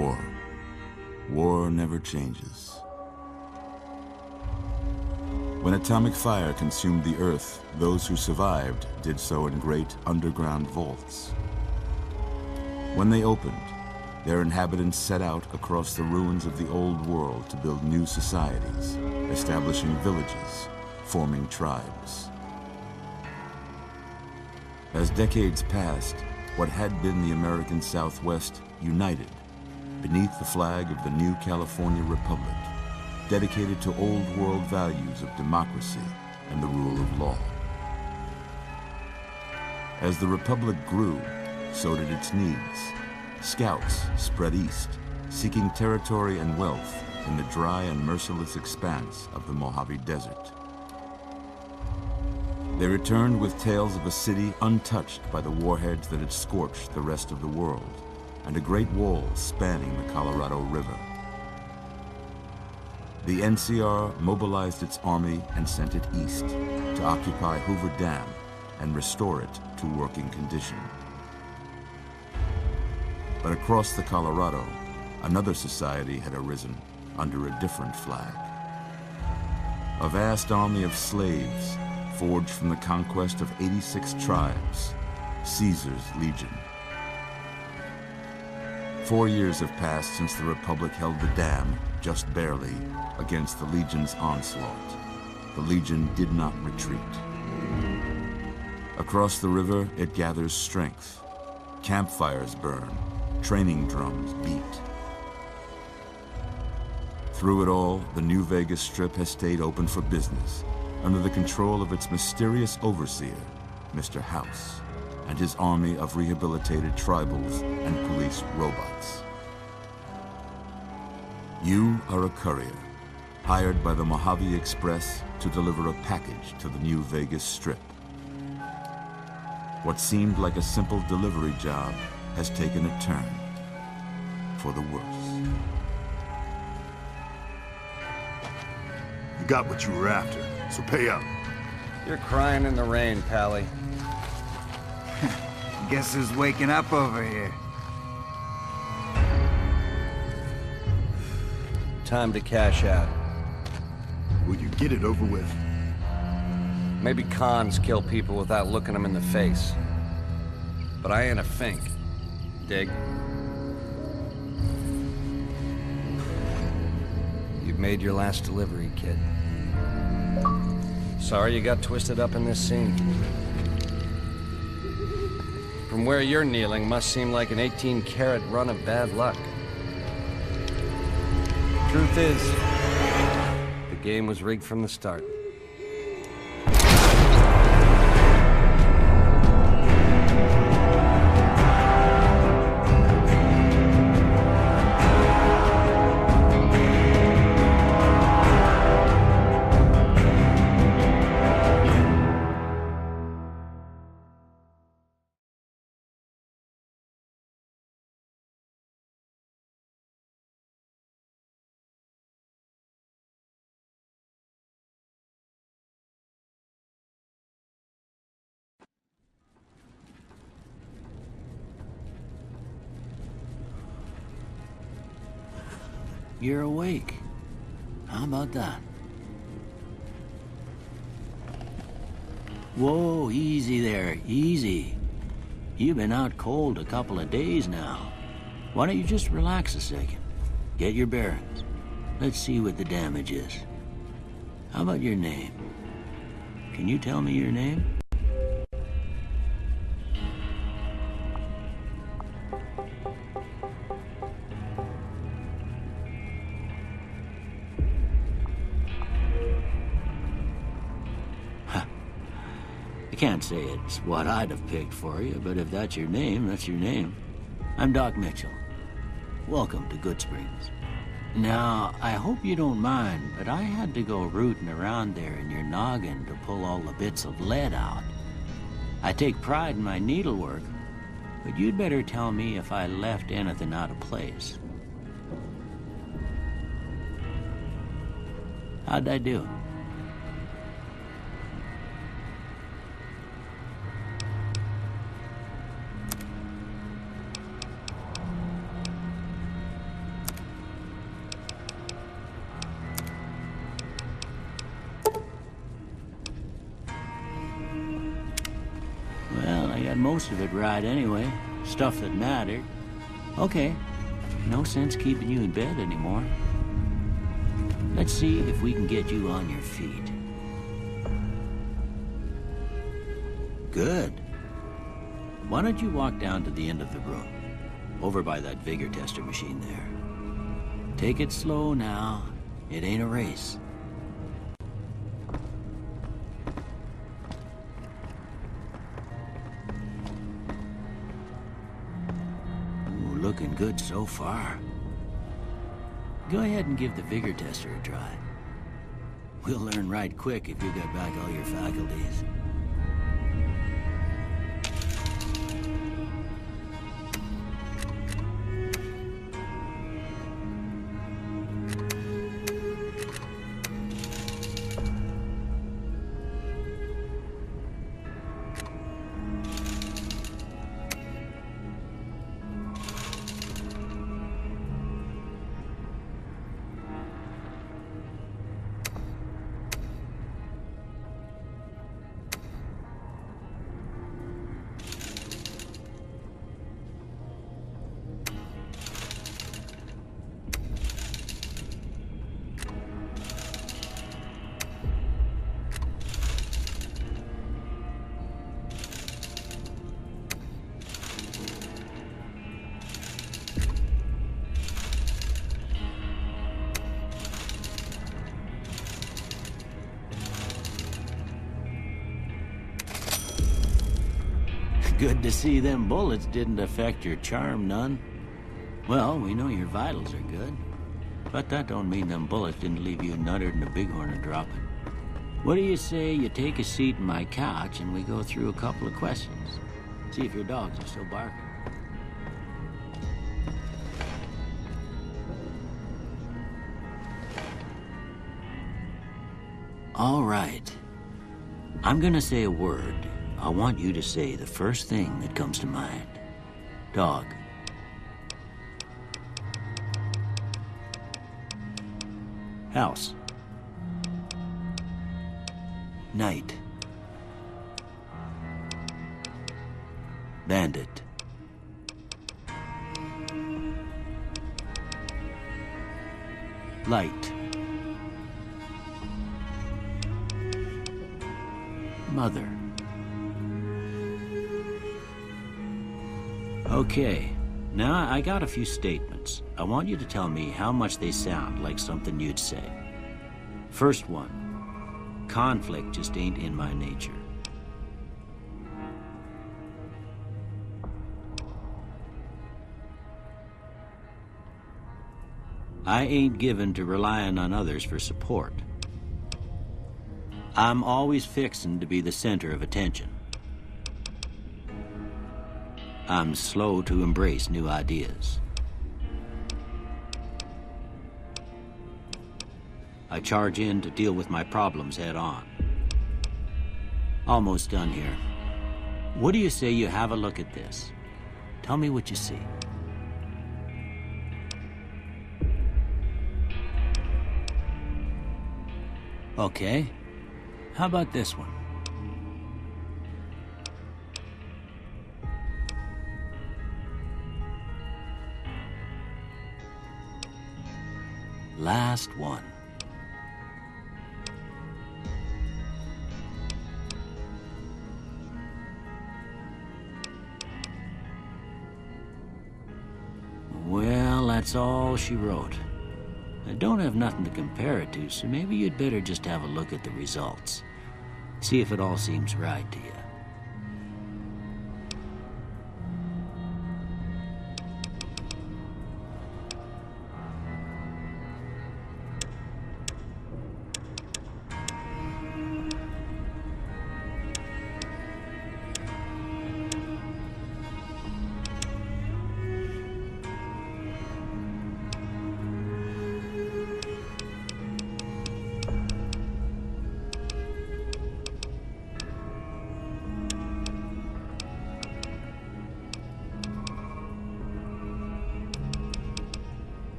war. War never changes. When atomic fire consumed the Earth, those who survived did so in great underground vaults. When they opened, their inhabitants set out across the ruins of the old world to build new societies, establishing villages, forming tribes. As decades passed, what had been the American Southwest united beneath the flag of the new California Republic, dedicated to old world values of democracy and the rule of law. As the Republic grew, so did its needs. Scouts spread east, seeking territory and wealth in the dry and merciless expanse of the Mojave Desert. They returned with tales of a city untouched by the warheads that had scorched the rest of the world, and a great wall spanning the Colorado River. The NCR mobilized its army and sent it east to occupy Hoover Dam and restore it to working condition. But across the Colorado, another society had arisen under a different flag. A vast army of slaves forged from the conquest of 86 tribes, Caesar's Legion. 4 years have passed since the Republic held the dam, just barely, against the Legion's onslaught. The Legion did not retreat. Across the river, it gathers strength. Campfires burn, training drums beat. Through it all, the New Vegas Strip has stayed open for business, under the control of its mysterious overseer, Mr. House, and his army of rehabilitated tribals and police robots. You are a courier, hired by the Mojave Express to deliver a package to the New Vegas Strip. What seemed like a simple delivery job has taken a turn for the worse. You got what you were after, so pay up. You're crying in the rain, Pally. Guess who's waking up over here? Time to cash out. Will you get it over with? Maybe cons kill people without looking them in the face. But I ain't a fink. Dig? You've made your last delivery, kid. Sorry you got twisted up in this scene. From where you're kneeling must seem like an 18-carat run of bad luck. Truth is, the game was rigged from the start. You're awake. How about that? Whoa, easy there, easy. You've been out cold a couple of days now. Why don't you just relax a second? Get your bearings. Let's see what the damage is. How about your name? Can you tell me your name? Can't say it's what I'd have picked for you, but if that's your name, that's your name. I'm Doc Mitchell. Welcome to Goodsprings. Now, I hope you don't mind, but I had to go rooting around there in your noggin to pull all the bits of lead out. I take pride in my needlework, but you'd better tell me if I left anything out of place. How'd I do? most of it right anyway. Stuff that mattered. Okay, no sense keeping you in bed anymore. Let's see if we can get you on your feet. Good. Why don't you walk down to the end of the room, over by that vigor tester machine there. Take it slow now. It ain't a race. Ooh, looking good so far. Go ahead and give the vigor tester a try. We'll learn right quick if you got back all your faculties. Good to see them bullets didn't affect your charm none. Well, we know your vitals are good. But that don't mean them bullets didn't leave you nuttered and a bighorn a-dropping. What do you say you take a seat in my couch and we go through a couple of questions? See if your dogs are still barking. All right. I'm gonna say a word. I want you to say the first thing that comes to mind. Dog. House. Night. Bandit. Light. Mother. Okay, now I got a few statements. I want you to tell me how much they sound like something you'd say. First one, conflict just ain't in my nature. I ain't given to relying on others for support. I'm always fixin' to be the center of attention. I'm slow to embrace new ideas. I charge in to deal with my problems head on. Almost done here. What do you say you have a look at this? Tell me what you see. Okay. How about this one? Last one. Well, that's all she wrote. I don't have nothing to compare it to, so maybe you'd better just have a look at the results. See if it all seems right to you.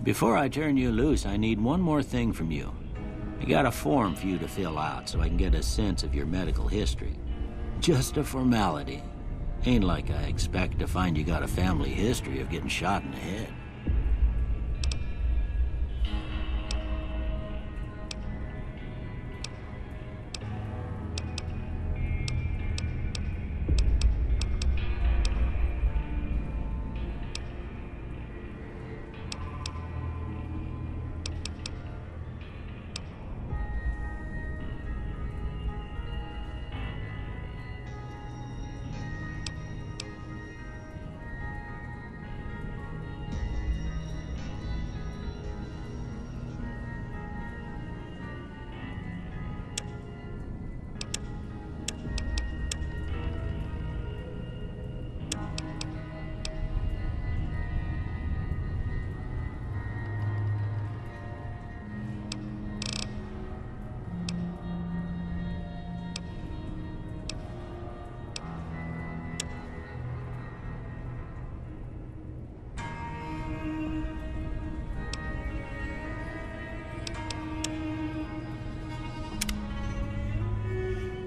Before I turn you loose, I need one more thing from you. I got a form for you to fill out so I can get a sense of your medical history. Just a formality. Ain't like I expect to find you got a family history of getting shot in the head.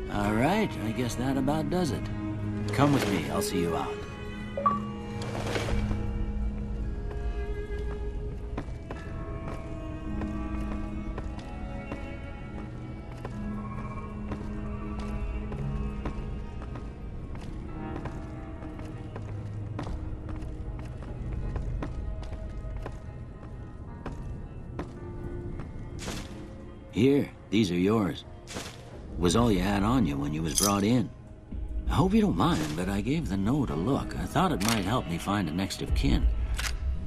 All right, I guess that about does it. Come with me, I'll see you out. Here, these are yours. Was all you had on you when you was brought in. I hope you don't mind, but I gave the note a look. I thought it might help me find a next of kin.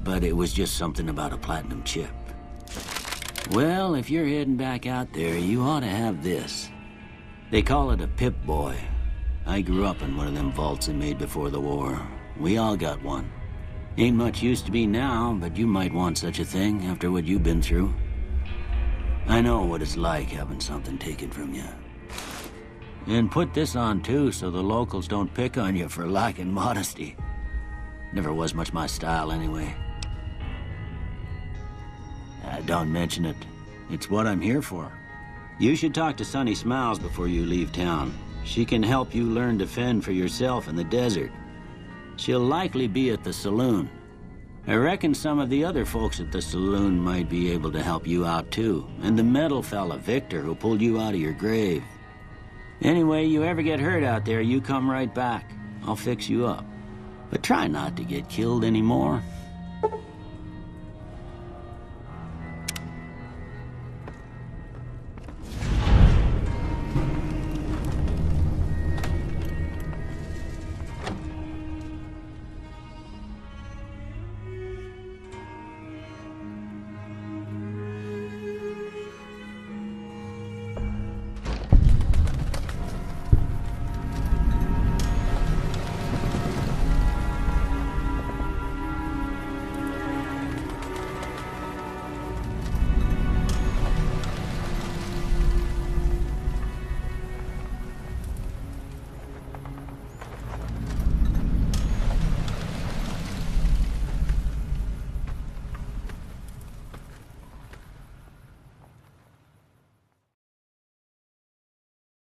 But it was just something about a platinum chip. Well, if you're heading back out there, you ought to have this. They call it a Pip-Boy. I grew up in one of them vaults they made before the war. We all got one. Ain't much use to be now, but you might want such a thing after what you've been through. I know what it's like having something taken from you. And put this on too, so the locals don't pick on you for lacking modesty. Never was much my style anyway. Don't mention it. It's what I'm here for. You should talk to Sunny Smiles before you leave town. She can help you learn to fend for yourself in the desert. She'll likely be at the saloon. I reckon some of the other folks at the saloon might be able to help you out too. And the metal fella, Victor, who pulled you out of your grave. Anyway, you ever get hurt out there, you come right back. I'll fix you up. But try not to get killed anymore.